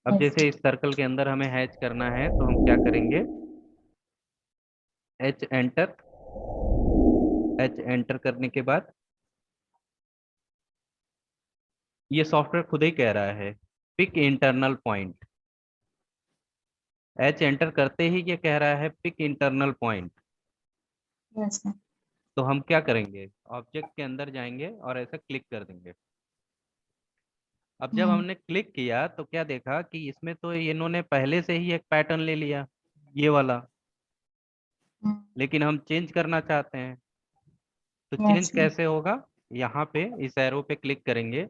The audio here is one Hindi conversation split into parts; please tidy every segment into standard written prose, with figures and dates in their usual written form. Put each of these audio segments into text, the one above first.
अब जैसे इस सर्कल के अंदर हमें हैच करना है तो हम क्या करेंगे, एच एंटर। एच एंटर करने के बाद ये सॉफ्टवेयर खुद ही कह रहा है pick internal point. H enter करते ही ये कह रहा है pick internal point. Yes sir. तो हम क्या करेंगे, ऑब्जेक्ट के अंदर जाएंगे और ऐसा क्लिक कर देंगे। अब जब हमने क्लिक किया तो क्या देखा कि इसमें तो इन्होंने पहले से ही एक पैटर्न ले लिया, ये वाला। लेकिन हम चेंज करना चाहते हैं, तो चेंज यस सर। कैसे होगा, यहाँ पे इस एरो पे क्लिक करेंगे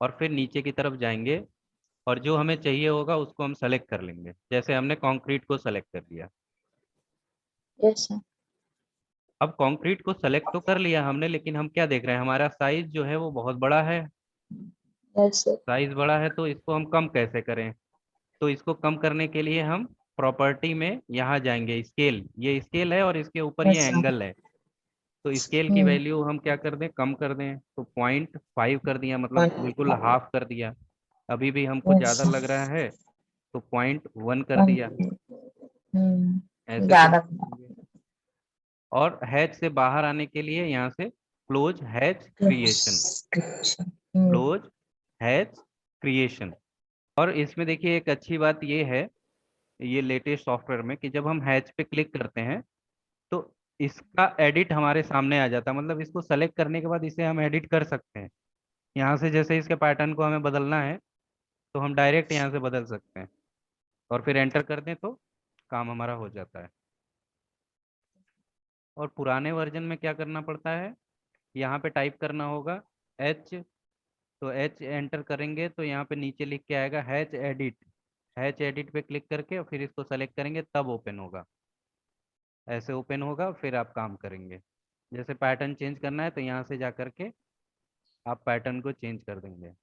और फिर नीचे की तरफ जाएंगे और जो हमें चाहिए होगा उसको हम सेलेक्ट कर लेंगे। जैसे हमने कंक्रीट को सेलेक्ट कर लिया। Yes sir. अब कंक्रीट को सेलेक्ट तो कर लिया हमने, लेकिन हम क्या देख रहे हैं, हमारा साइज जो है वो बहुत बड़ा है। Yes sir. साइज बड़ा है तो इसको हम कम कैसे करें। तो इसको कम करने के लिए हम प्रॉपर्टी में यहाँ जाएंगे, स्केल, ये स्केल है और इसके ऊपर ये यस सर। एंगल है। तो स्केल की वैल्यू हम क्या कर दें, कम कर दें। तो 0.5 कर दिया, मतलब बिल्कुल हाफ कर दिया। अभी भी हमको यस ज़्यादा सर। लग रहा है तो 0.1 कर दिया। ऐसे कर ज्यादा। देंगे। और हैच से बाहर आने के लिए यहाँ से close hatch creation. Close hatch creation. और इसमें देखिए एक अच्छी बात ये है, ये लेटेस्ट सॉफ्टवेयर में, कि जब हम हैच पे क्लिक करते हैं तो इसका एडिट हमारे सामने आ जाता है। मतलब इसको सेलेक्ट करने के बाद इसे हम एडिट कर सकते हैं यहाँ से। जैसे इसके पैटर्न को हमें बदलना है तो हम डायरेक्ट यहाँ से बदल सकते हैं और फिर एंटर कर दें तो काम हमारा हो जाता है। और पुराने वर्जन में क्या करना पड़ता है, यहाँ पे टाइप करना होगा एच। तो एच एंटर करेंगे तो यहाँ पे नीचे लिख के आएगा हैच एडिट। हैच एडिट पे क्लिक करके और फिर इसको सेलेक्ट करेंगे तब ओपन होगा। ऐसे ओपन होगा फिर आप काम करेंगे। जैसे पैटर्न चेंज करना है तो यहाँ से जा करके आप पैटर्न को चेंज कर देंगे,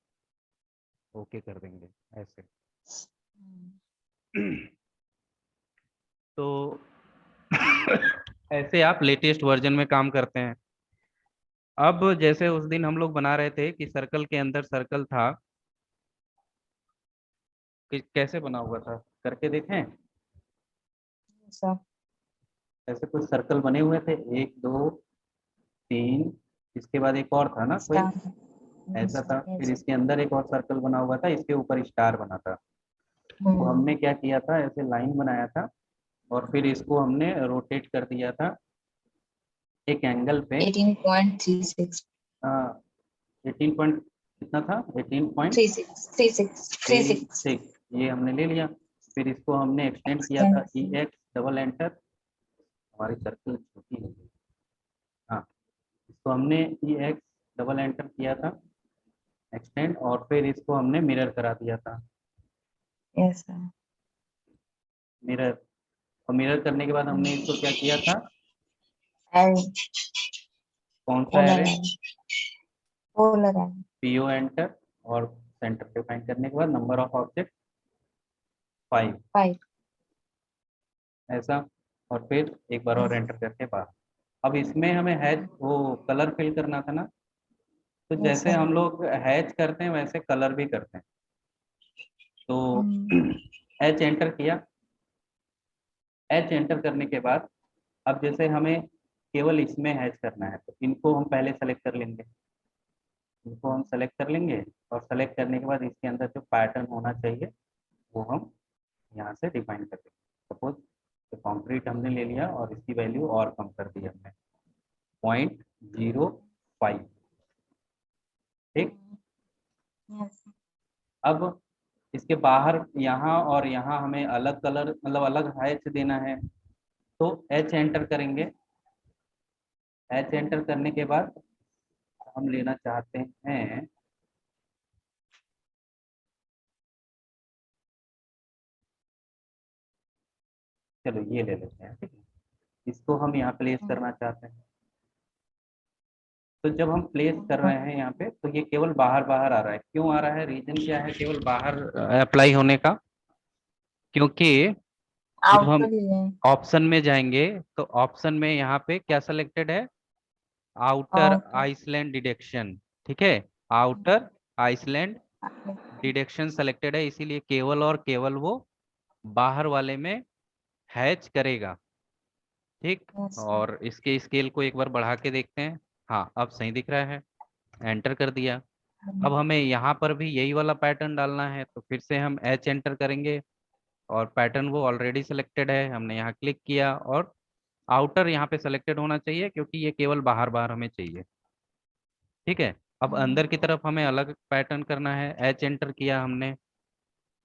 ओके कर देंगे ऐसे। तो ऐसे आप लेटेस्ट वर्जन में काम करते हैं। अब जैसे उस दिन हम लोग बना रहे थे कि सर्कल के अंदर सर्कल था, कि कैसे बना हुआ था करके देखें। सर। ऐसे कुछ सर्कल बने हुए थे, एक दो तीन, इसके बाद एक और था ना कोई, स्टार। ऐसा यस था। फिर इसके अंदर एक और सर्कल बना हुआ था, इसके ऊपर स्टार बना था। तो हमने क्या किया था, ऐसे लाइन बनाया था और फिर इसको हमने रोटेट कर दिया था एक एंगल पे। 18.36। 18 पॉइंट कितना था, 36 36 36। 18.36, ये हमने ले लिया। फिर इसको हमने एक्सटेंड किया था, ई एक्स डबल एंटर। हमारी सर्कल छोटी हो गई। हाँ, इसको हमने ई एक्स डबल एंटर किया था, एक्सटेंड, और फिर इसको हमने मिरर करा दिया था। Yes sir. मिरर, और मिरर करने के बाद हमने इसको क्या किया था, एंड कौन सा polar array, and polar and PO enter. और सेंटर पे फाइंड करने के बाद नंबर ऑफ ऑब्जेक्ट 5, 5। ऐसा। और फिर एक बार और एंटर करके बाहर। अब इसमें हमें हैच वो कलर फिल करना था ना। तो यस जैसे सर। हम लोग हैच करते हैं वैसे कलर भी करते हैं। तो एच एंटर किया। एच एंटर करने के बाद अब जैसे हमें केवल इसमें हैच करना है तो इनको हम पहले सेलेक्ट कर लेंगे। इनको हम सेलेक्ट कर लेंगे और सेलेक्ट करने के बाद इसके अंदर जो पैटर्न होना चाहिए वो हम यहाँ से डिफाइन कर देंगे। सपोज तो कॉन्क्रीट हमने ले लिया और इसकी वैल्यू और कम कर दी हमने, 0.05। ठीक। यस। अब इसके बाहर यहाँ और यहाँ हमें अलग कलर, मतलब अलग हैच देना है। तो एच एंटर करेंगे। एच एंटर करने के बाद हम लेना चाहते हैं, चलो ये ले लेते हैं, ठीक है। इसको हम यहाँ प्लेस करना चाहते हैं। तो जब हम प्लेस कर रहे हैं यहाँ पे तो ये केवल बाहर बाहर आ रहा है। क्यों आ रहा है, रीजन क्या है केवल बाहर अप्लाई होने का, क्योंकि जब हम आउटर लिए ऑप्शन में जाएंगे तो ऑप्शन में यहाँ पे क्या सेलेक्टेड है, आउटर आउटर। Iceland deduction. ठीक है, आउटर आइसलैंड डिडक्शन सेलेक्टेड है, इसीलिए केवल और केवल वो बाहर वाले में हैच करेगा। ठीक, Yes, sir. और इसके स्केल को एक बार बढ़ा के देखते हैं। हाँ, अब सही दिख रहा है। एंटर कर दिया। अब हमें यहाँ पर भी यही वाला पैटर्न डालना है, तो फिर से हम एच एंटर करेंगे और पैटर्न वो ऑलरेडी सिलेक्टेड है, हमने यहाँ क्लिक किया और आउटर यहाँ पे सिलेक्टेड होना चाहिए क्योंकि ये केवल बाहर बाहर हमें चाहिए। ठीक है, अब अंदर की तरफ हमें अलग पैटर्न करना है। एच एंटर किया हमने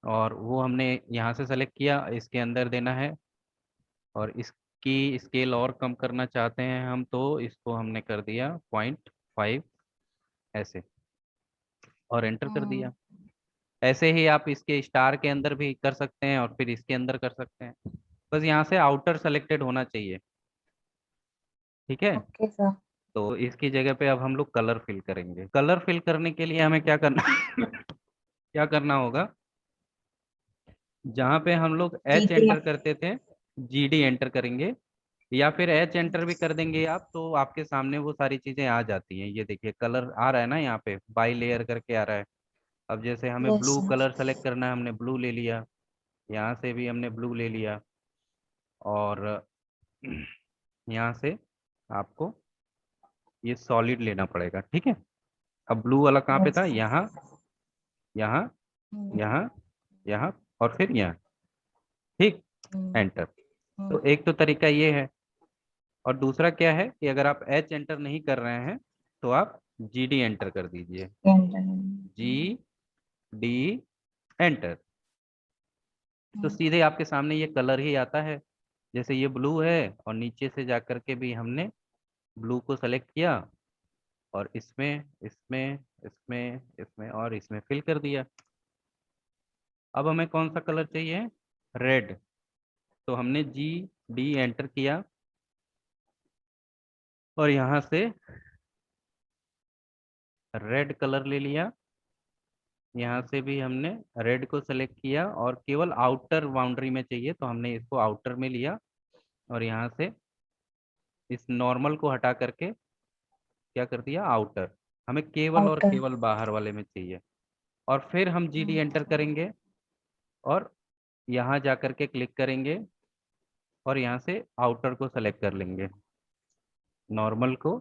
और वो हमने यहाँ से सेलेक्ट किया, इसके अंदर देना है और इसकी स्केल और कम करना चाहते हैं हम, तो इसको हमने कर दिया 0.5 ऐसे और एंटर कर दिया। ऐसे ही आप इसके स्टार के अंदर भी कर सकते हैं और फिर इसके अंदर कर सकते हैं। बस यहाँ से आउटर सेलेक्टेड होना चाहिए। ठीक है, Okay, sir. तो इसकी जगह पे अब हम लोग कलर फिल करेंगे। कलर फिल करने के लिए हमें क्या करना क्या करना होगा, जहाँ पे हम लोग एच GTF. एंटर करते थे, जीडी एंटर करेंगे या फिर एच एंटर भी कर देंगे आप, तो आपके सामने वो सारी चीजें आ जाती हैं। ये देखिए कलर आ रहा है ना, यहाँ पे बाई लेयर करके आ रहा है। अब जैसे हमें Yes, blue sir. Colour select करना है, हमने ब्लू ले लिया, यहाँ से भी हमने ब्लू ले लिया और यहाँ से आपको ये सॉलिड लेना पड़ेगा। ठीक है, अब ब्लू वाला कहाँ पे Yes, था, sir. यहाँ, यहाँ, Hmm. यहाँ, यहाँ और फिर यहाँ। ठीक, Hmm. एंटर। Hmm. तो एक तो तरीका ये है, और दूसरा क्या है कि अगर आप एच एंटर नहीं कर रहे हैं तो आप जी डी एंटर कर दीजिए। जी डी एंटर, तो सीधे आपके सामने ये कलर ही आता है। जैसे ये ब्लू है और नीचे से जा करके भी हमने ब्लू को सेलेक्ट किया और इसमें इसमें इसमें इसमें और इसमें फिल कर दिया। अब हमें कौन सा कलर चाहिए, रेड, तो हमने जी डी एंटर किया और यहाँ से रेड कलर ले लिया। यहाँ से भी हमने रेड को सेलेक्ट किया और केवल आउटर बाउंड्री में चाहिए, तो हमने इसको आउटर में लिया और यहाँ से इस नॉर्मल को हटा करके क्या कर दिया, आउटर। हमें केवल और Outer. केवल बाहर वाले में चाहिए। और फिर हम जी डी एंटर करेंगे और यहाँ जा करके क्लिक करेंगे और यहाँ से आउटर को सेलेक्ट कर लेंगे, नॉर्मल को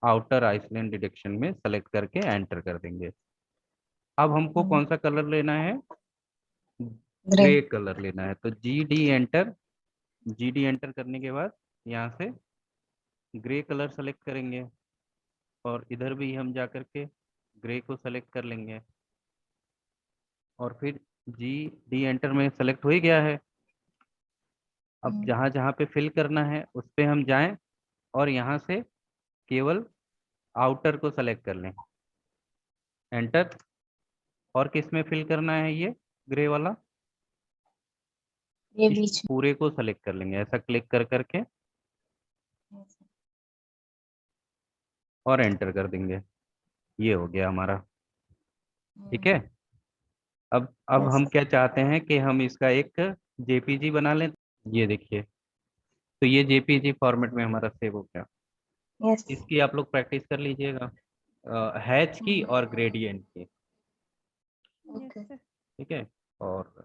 आउटर आइसलैंड डिडक्शन में सेलेक्ट करके एंटर कर देंगे। अब हमको कौन सा कलर लेना है, ग्रे Gray. कलर लेना है, तो जी डी एंटर करने के बाद यहाँ से ग्रे कलर सेलेक्ट करेंगे और इधर भी हम जा करके ग्रे को सेलेक्ट कर लेंगे और फिर जी डी एंटर में सेलेक्ट हो ही गया है। अब जहाँ जहाँ पे फिल करना है उस पे हम जाएं और यहाँ से केवल आउटर को सेलेक्ट कर लें, एंटर। और किस में फिल करना है ये ग्रे वाला, ये इस बीच पूरे को सेलेक्ट कर लेंगे ऐसा क्लिक कर करके में। और एंटर कर देंगे। ये हो गया हमारा। ठीक है, अब यस हम क्या चाहते हैं कि हम इसका एक जेपीजी बना लें। ये देखिए, तो ये जेपीजी फॉर्मेट में हमारा सेव हो गया। यस। इसकी आप लोग प्रैक्टिस कर लीजिएगा, हैच की और ग्रेडियंट की। ओके। ठीक है, और